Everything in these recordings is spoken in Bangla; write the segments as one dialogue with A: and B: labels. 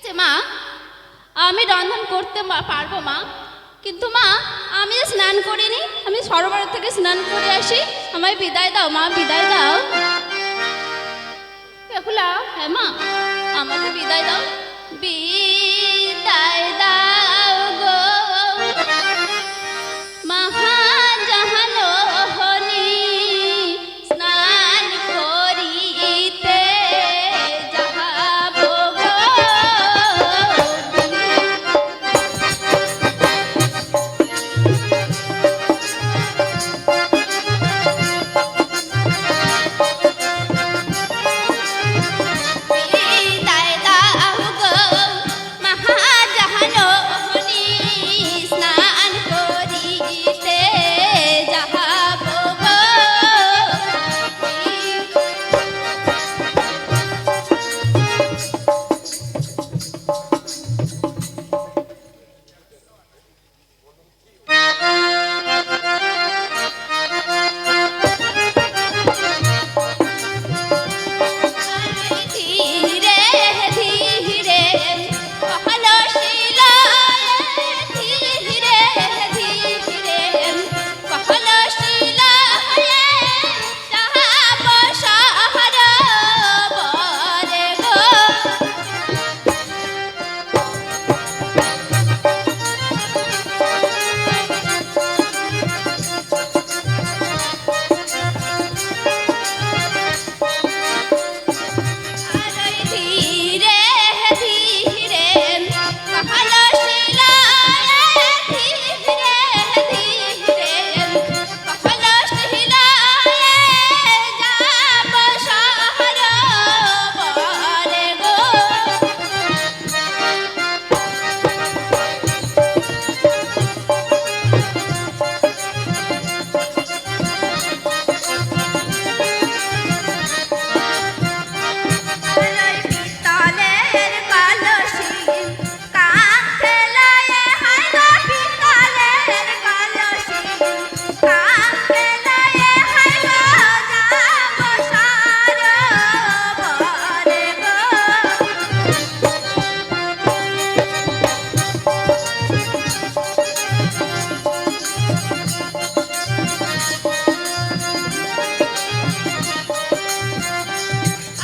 A: আছে মা, আমি রন্ধন করতে পারবো মা, কিন্তু মা আমি যে স্নান করিনি, আমি সরোবর থেকে স্নান করে আসি, আমায় বিদায় দাও মা, বিদায় দাও। বেহুলা, হ্যাঁ মা, আমাকে বিদায় দাও, বিদায় দাও গো মহাজাহাননি, স্নান করিতে যাবো গো। বিদায় দাও গো মহাজাহাননি, স্নান করিতে যাবো গো। ধীরে ধীরে কহলশীল, ধীরে ধীরে কহলশীল যাবো সরোবরে গো। ধীরে ধীরে কহলশীল, ধীরে ধীরে কহলশীল যাবো সরোবরে গো। পিতলের কলসি কাঁখে লয়ে, হায় গো পিতলের কলসি কাঁখে লয়ে, হায় গো যাবো সরোবরে গো।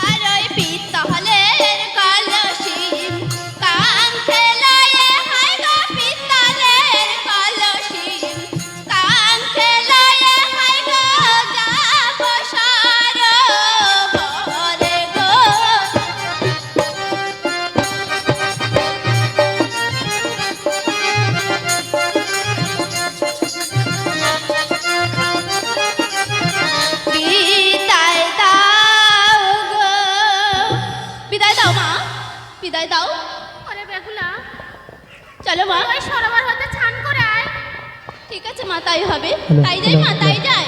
A: আর ওই পিতলের কলসি কাঁখে লয়ে, হায় গো পিতলের কলসি কাঁখে লয়ে, হায় গো যাবো সরোবরে গো। বিদায় দাও গো, বিদায় দাও মা, বিদায় দাও।
B: ওরে বেহুলা,
A: চলো মা,
B: ওই সরোবর হতে স্নান করে আয়।
A: ঠিক আছে মা, তাই হবে, তাই যাই মা, তাই যাই।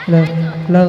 C: হ্যালো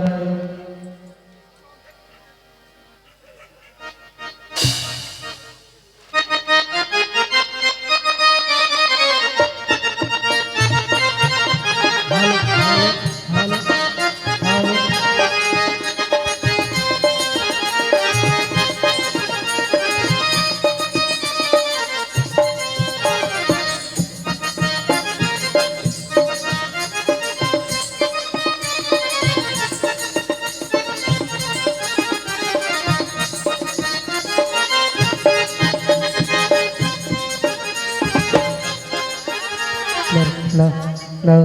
C: হ্যালো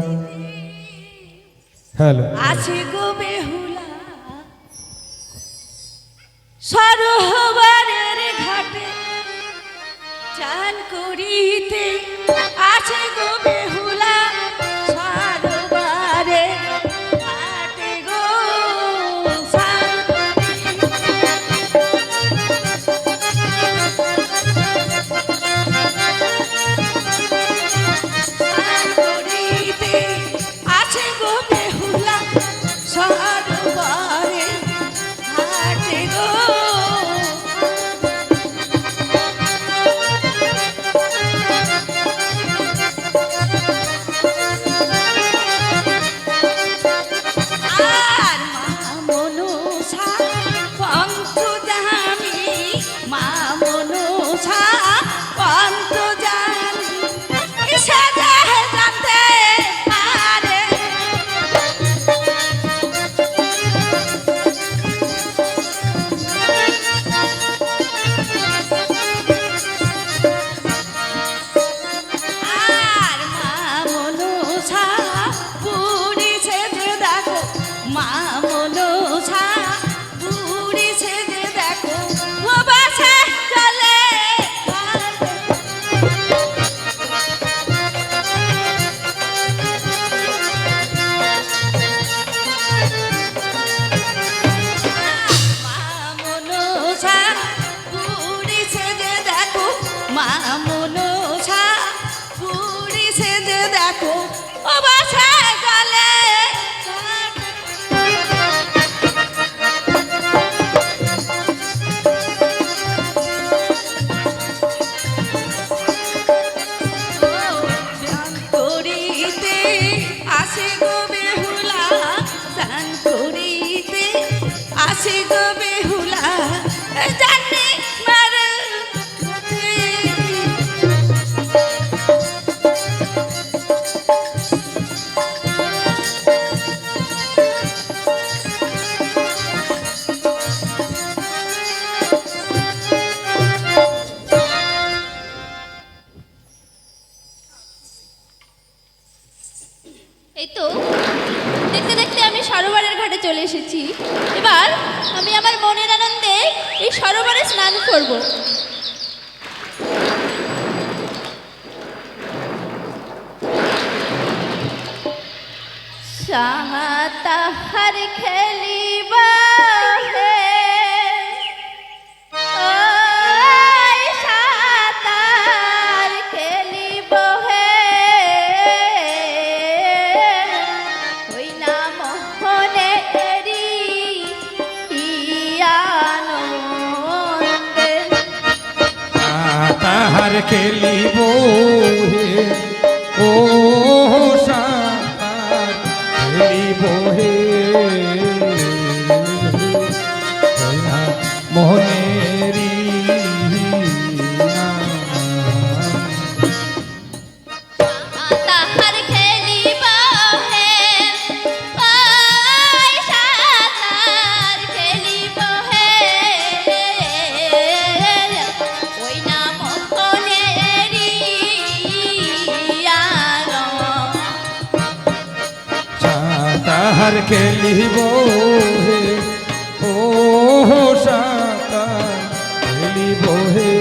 C: হ্যালো
B: আছে গো বেহুলা সরোবরের ঘাটে চান করিতে, আছে গো বেহুলা সরোবরের ঘাটে গো চান করিতে, আছে গো বেহুলা সরোবরের ঘাটে গো।
A: এসেছি। এবার আমি আমার মনের আনন্দে এই সরোবরে স্নান করব। তাহার খেলিবা হে ওই সাঁতার খেলিব হে ওই না মোহনে আনন্দে
C: তাহার খেলিব হে ও সাঁতার খেলিব হে মোহনেরি
A: তাহার খেলিবা হে ওই সাঁতার খেলিব হে ওই না মোহনেরি
C: তাহার খেলিব হে ও সাঁতার খেলিব হে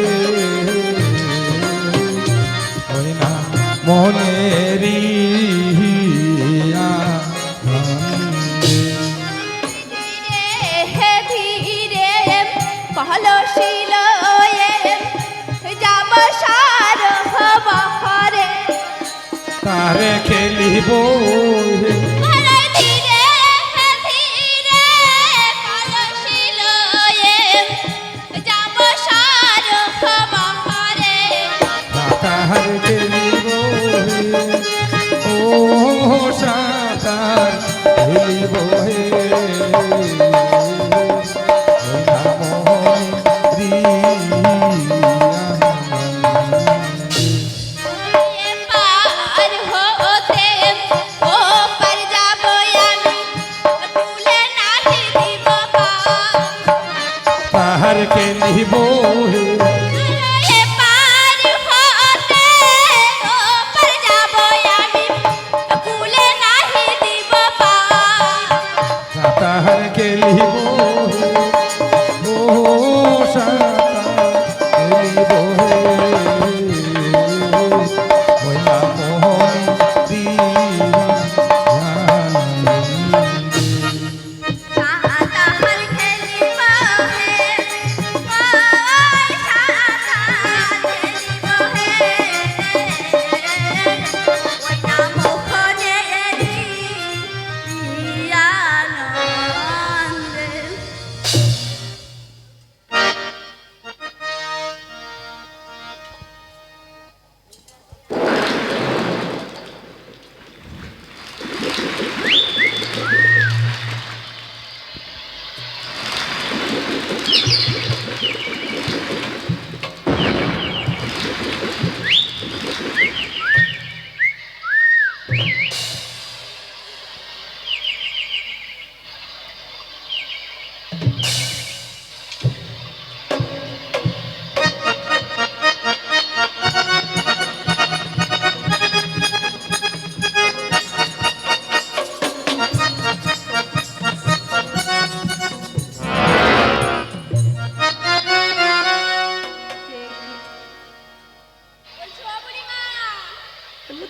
C: ওই না মনেরি
A: ধীরে ধীরে কলশিল যাব সার বহরে
C: তারে খেলিব হে
A: ধীরে ধীরে কলশিল যাব সার বহরে
C: তাহার খেলিব হে ও সাঁতার খেলিব হে
A: পার হতে ও পার যাব আমি তুলে নাহি দিব
C: তাহার খেলিব হে
A: পার হতে ও পার যাব আমি তুলে নাহি দিব
C: তাহার খেলিব হে ও সাঁতার খেলিব হে ওই না মোহন
A: তাহার খেলিবা হে ওই সাঁতার খেলিব হে ওই না মোহনেরি আনন্দে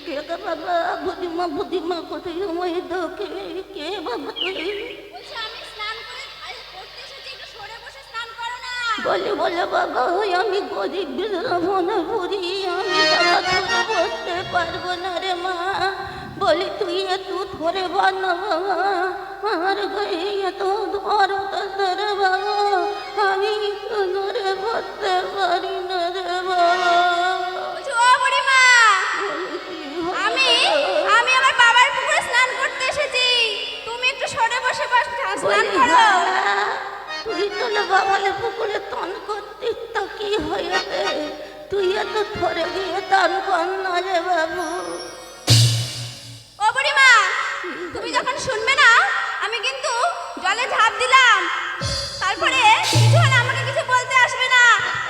B: কে গো বাবা বুদ্ধিমা কোথায় সময় তো কে বাবা তুই
A: বলছি আমি স্নান করে করতে এসেছি, একটু সরে বসে স্নান করো না।
B: বলে বাবা ওই আমি গরিব মনে পড়ি আমি বাবা ধরে বসতে পারবো না রে মা বলি তুই একটু ধরে বানা আর গায়ে তো ধরো রে বাবা আমি একটু ধরে বসতে পারি না রে বাবা
A: বলছি ও বুড়িমা, আমি আমি আমার বাবার পুকুরে স্নান করতে এসেছি, তুমি একটু সরে বসে স্নান করো।
B: তুই তো বাবালে পুকুরে তন করতিস তো কি হয়েছে তুই এত ধরে গিয়ে তান কর না রে বাবু
A: ও বুড়িমা, তুমি যখন শুনবে না আমি কিন্তু জলে ঝাঁপ দিলাম, তারপরে কিছু হলে আমাকে কিছু বলতে আসবে না।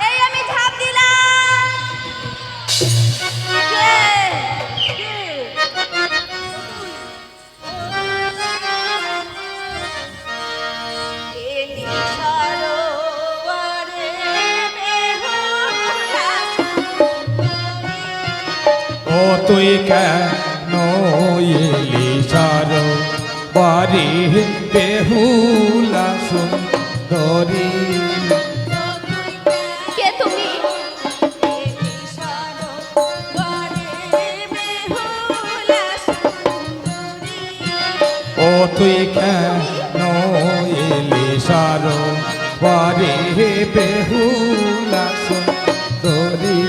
A: এই আমি ঝাঁপ দিলাম।
B: কে? কে?
C: ও তুই কেন এলি সারো বাড়ি বেহুলা সুন্দরী
A: কে তুমি?
C: ও তুই কেন এলি সারো বাড়ি বেহুলা সুন্দরী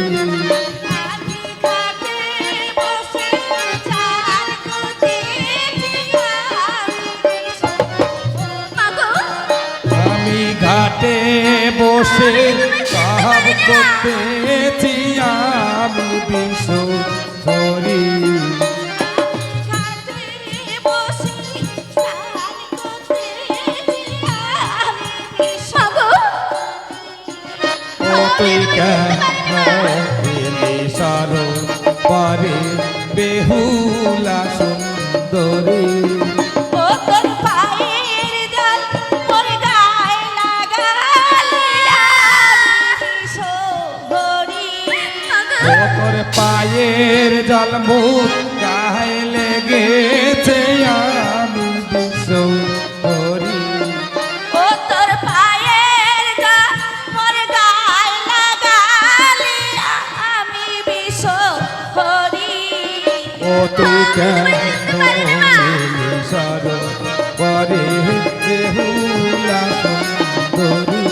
C: আমি ঘাটে বসে কাব করতেছি আমি বিশ্ব ধরি ও তুই কেন এলি সারো পারে বেহুলা সুন্দরী ও তোর পায়ের জল মুখ গায়ে লেগেছে আমি বিশ্ব ধরি ও তুই কেন এলি সারো পারে বেহুলা সুন্দরী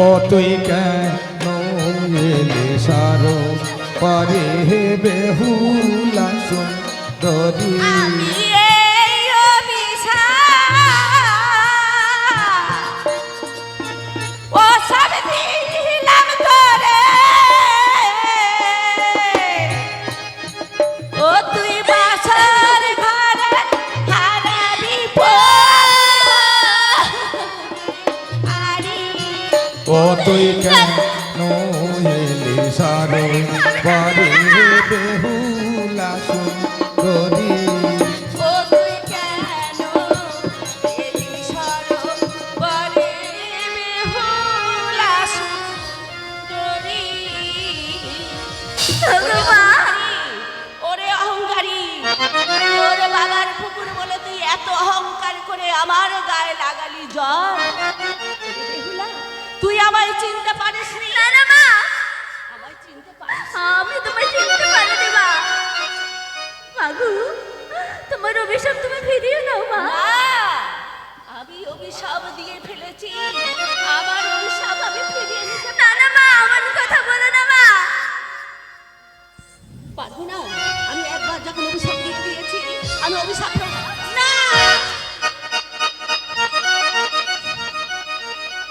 C: ও তুই কেন এলি সারো পারে বেহুলা সুন্দরী ও তুই কেন এলি সারো পারে বেহুলা সুন্দরী
B: ওরে অহংকারী, তোর বাবার পুকুর বলে তুই এত অহংকার করে আমার গায়ে লাগালি জল। বেহুলা, তুই আমায় চিনতে পারিস নি?
A: না না মা,
B: আমায় চিনতে পারিস?
A: আমি তোমায় চিনতে পারিনি মা। মাগু, তোমার অভিশাপ তুমি ফিরিয়ে নাও মা।
B: না, আমি অভিশাপ দিয়ে ফেলেছি, আমার অভিশাপ আমি ফিরিয়ে নিতে
A: না না মা, আমার কথা বলো না মা।
B: পারবো না। আমি একবার যখন অভিশাপ দিয়ে দিয়েছি, আমি অভিশাপ না।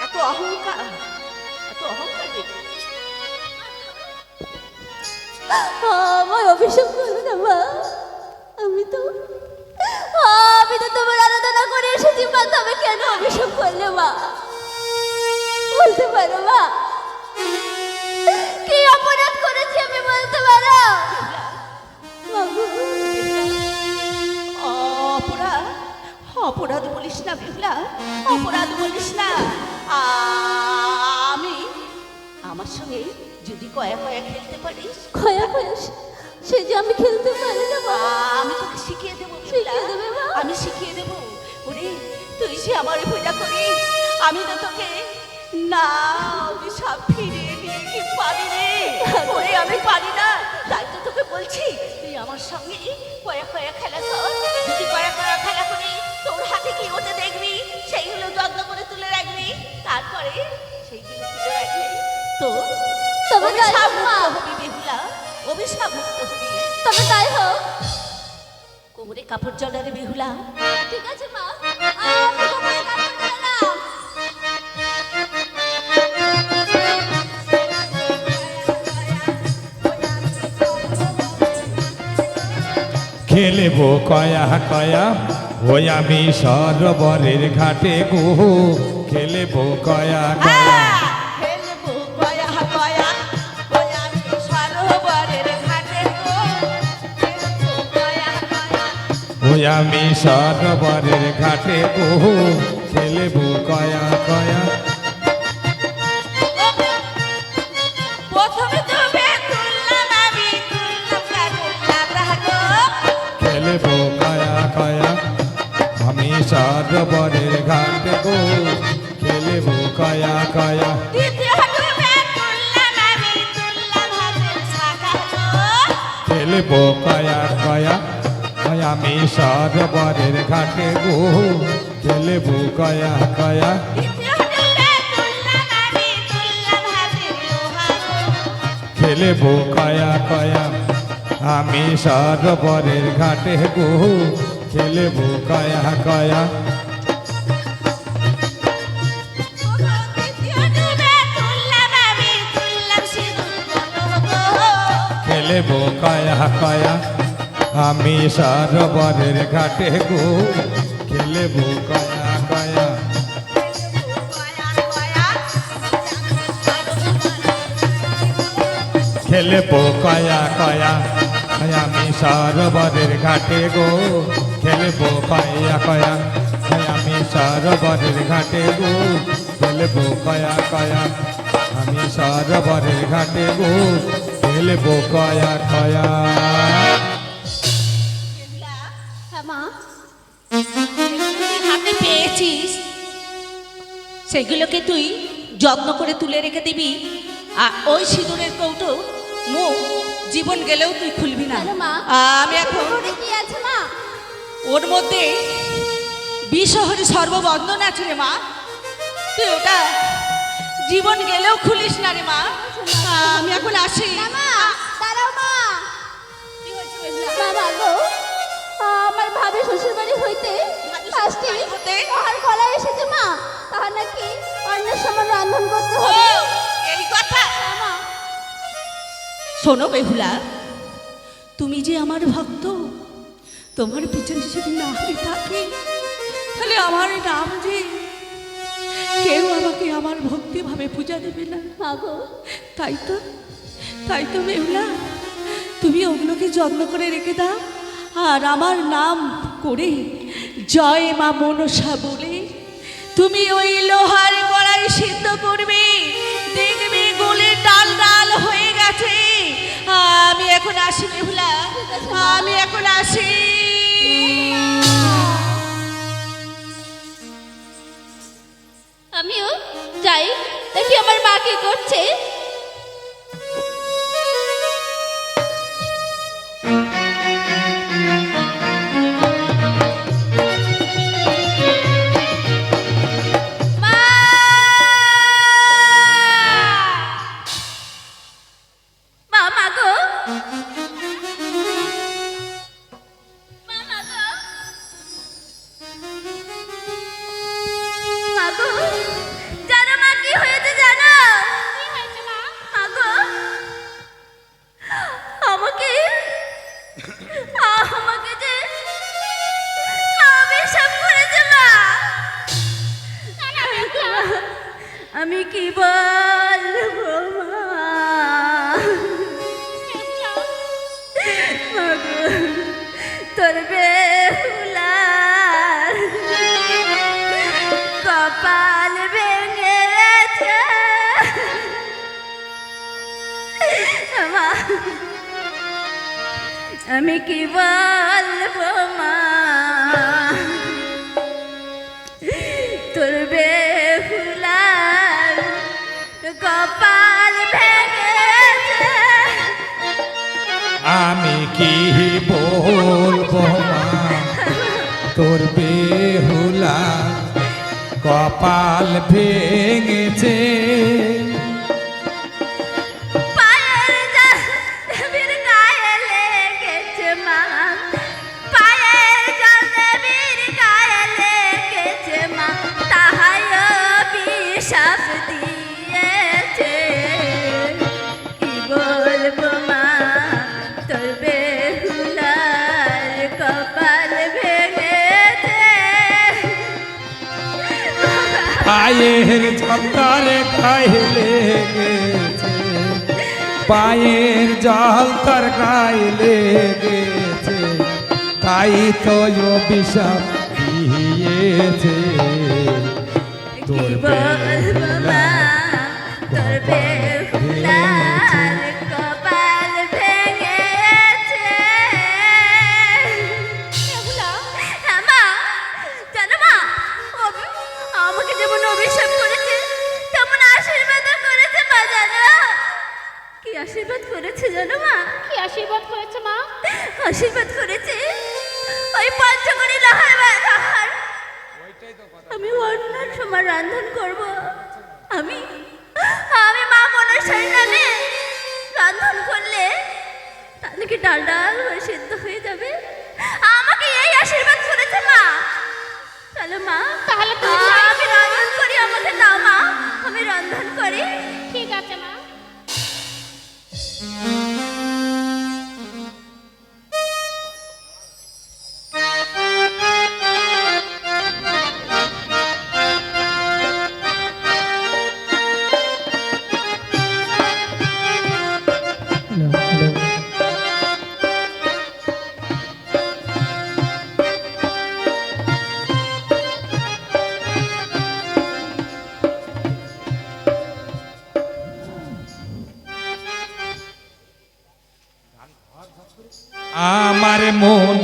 B: এত অহংকার, এত অহংকার দেখি।
A: আমার অভিশাপ করো না মা। আমি তো তোমার আরাধনা করে এসেছি মা, তবে কেন অভিশাপ করলে মা? বলতে পারো মা, কি অপরাধ করেছি আমি, বলতে পারো? মাগো,
B: অপরাধ, অপরাধ বলিস না বেহুলা, অপরাধ বলিস না। আমি আমার সঙ্গে যদি কয়া কয়া খেলতে পারিস,
A: খয়া খয়া সে যে আমি খেলতে পারি না মা।
B: আমি তোকে শিখিয়ে দেবো বেহুলা,
A: শিখিয়ে দেবে মা?
B: আমি শিখিয়ে দেবো। ওরে তুই যে আমার পূজা করিস, আমি তো তোকে না অভিশাপ ফিরিয়ে নিয়ে কি পারি রে? ওরে আমি পারি না, তাই তো তোকে বলছি তুই আমার সঙ্গে কয়া কয়া খেলা কর। যদি কয়া কয়া খেলা করি, তোর হাতে কি ওটা দেখবি, সেইগুলো যত্ন করে তুলে রাখবি, তারপরে সেইগুলো তুলে রাখবি তো
A: তবে তাই
B: অভিশাপ
A: হোক মা।
B: মুক্ত হবি বেহুলা, অভিশাপ মুক্ত হবি।
A: তবে তাই হোক।
B: কোমরে কাপড় জড়ারে বেহুলা।
A: ঠিক আছে মা, আমি কোমরে কাপড় জড়ালাম।
C: খেলবো কয়া কয়া ওই আমি সরোবরের ঘাটে গো খেলবো কয়া কয়া
B: খেলবো কয়া কয়া ওই আমি সরোবরের ঘাটে গো খেলবো কয়া কয়া
C: ওই আমি সরোবরের ঘাটে গো খেলবো কয়া কয়া
B: প্রথমে তুমি তুললাম আমি তুললাম কাজল গো
C: খেলবো কয়া কয়া আমি সরোবরের ঘাটে গো খেলবো কয়া কয়া
B: দ্বিতীয় ডুবে তুললাম আমি তুললাম হাতের শাখা গো
C: খেলবো কয়া কয়া ওই আমি সরোবরের ঘাটে গো খেলবো কয়া কয়া
B: দ্বিতীয় ডুবে তুললাম আমি তুললাম হাতের লোহা গো
C: খেলবো কয়া কয়া আমি সরোবরের ঘাটে গো খেলবো কয়া কয়া
B: দ্বিতীয় ডুবে তুললাম আমি তুললাম সিঁদুর গো
C: খেলবো কয়া কয়া আমি সরোবরের ঘাটে গো খেলবো কয়া কয়া খেলবো কয়া কয়া আমি সরোবরের ঘাটে গো খেলবো কয়া কয়া আমি সরোবরের ঘাটে গো খেলবো কয়া কয়া আমি সরোবরের ঘাটে গো খেলবো কয়া কয়া
A: হ্যাঁ মা,
D: হাতে পেয়েছিস সেগুলোকে তুই যত্ন করে তুলে রেখে দিবি আর ওই সিঁদুরের কৌটো মুখ জীবন গেলেও তুই খুলবি না।
A: কেন মা?
D: আমি এখন
A: ওটা কি আছে মা?
D: ওর মধ্যে বিশহরি সর্ববন্ধন আছে রে মা, তুই ওটা জীবন গেলেও খুলিস না রে মা। আমি এখন আসি।
A: না মা, দাঁড়াও মা।
D: কি হয়েছে বেহুলা?
A: বাবা গো, আমার ভাবে শ্বশুর বাড়ি হইতে
D: ভাবি
A: পাঁচটি
D: শ্বশুরবাড়ি হতে?
A: লোহার কলা এসেছে মা, তাহা নাকি অন্যের সমান রান্ধন করতে
D: ও
A: হবে।
D: এই কথা।
A: হ্যাঁ মা,
D: শোনো বেহুলা, তুমি যে আমার ভক্ত, তোমার পিছনে যদি না আমি থাকি তাহলে আমার নাম যে কেউ আমাকে আমার ভক্তিভাবে পূজা দেবে না।
A: মা গো,
D: তাই তো বেহুলা, তুমি ওগুলোকে যত্ন করে রেখে দাও আর আমার নাম করে জয় মা মনসা বলে তুমি ওই লোহার কড়াই সিদ্ধ করবে, দেখবে গলে ডাল ডাল হয়ে গেছে। আমি এখন আসি বেহুলা, আমি এখন আসি।
A: আমিও যাই দেখি আমার মা কি করছে। মা! মা গো! মা গো! মা গো! জানো মা কি হয়েছে জানো? কি হয়েছে মা? মা গো! আমাকে যে অভিশাপ করেছে মা। আমি কি বলবো মা? মা গো, তোর বেহুলার কপাল ভেঙেছে মা। আমি কি বলবো মা? তোর বেহুলার কপাল ভেঙেছে।
C: আমি কি বলবো মা তোর বেহুলা কপাল ভেঙেছে।
A: পায়ের দেবীর গায়ে লেগেছে মা, পায়ের দেবীর গায়ে লেগেছে মা, তাহাই অভিশাপ দিয়েছে। কি বলবো মা, তোর বেহুলার কপাল ভেঙেছে।
C: পায়ের জল তার গায়ে লেগেছে, পায়ের জল তার গায়ে লেগেছে, তাই তো অভিশাপ দিয়েছে। তোর
A: বলবো মা তোর বেহুলার কপাল ভেঙেছে। হ্যাঁ মা, জানো মা, আমাকে যেমন অভিশাপ করেছে তেমন আশীর্বাদও করেছে মা। জানো কি আশীর্বাদ করেছে জানো মা?
B: কি আশীর্বাদ করেছে মা?
A: আশীর্বাদ করেছে ওই পঞ্চকড়ি লোহার লোহার আমি অন্যার সময় রান্ধন করব। আমি আমি মা মনসার নামে রান্ধন করলে তাহলে কি ডাল ডাল হয়ে সিদ্ধ হয়ে যাবে। আমাকে এই আশীর্বাদ করেছে মা। চলো মা,
B: তাহলে তুই
A: আমি রান্ধন করি, আমাকে দাও মা, আমি রান্ধন করি।
B: ঠিক আছে মা।
C: আমার মন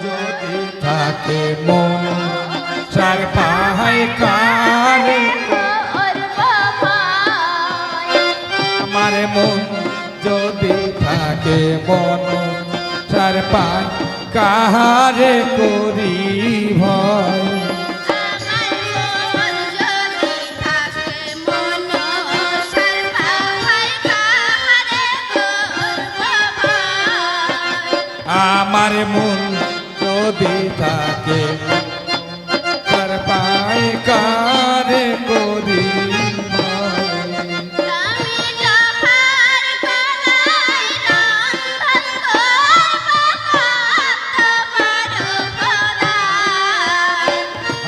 C: যদি থাকে মন চার পাহায় কারে, আমার মন যদি থাকে মন চার পায় কাহারে করি ভয়। আমার মন যদি থাকে চার পায় কারে করি ভয়।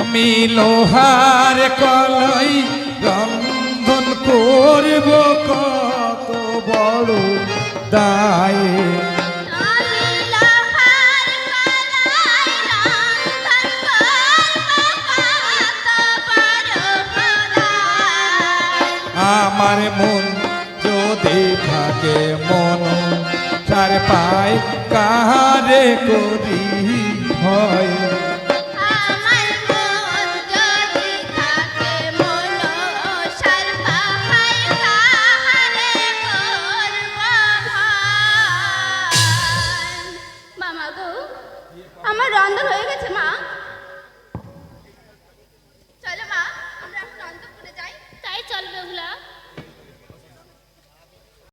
C: আমি লোহার কলাই রন্ধন করব কত বড় দায়। আমার মন যদি থাকে মন চার পায় কাহারে করি ভয়।
A: আমার রন্ধন হয়ে গেছে মা।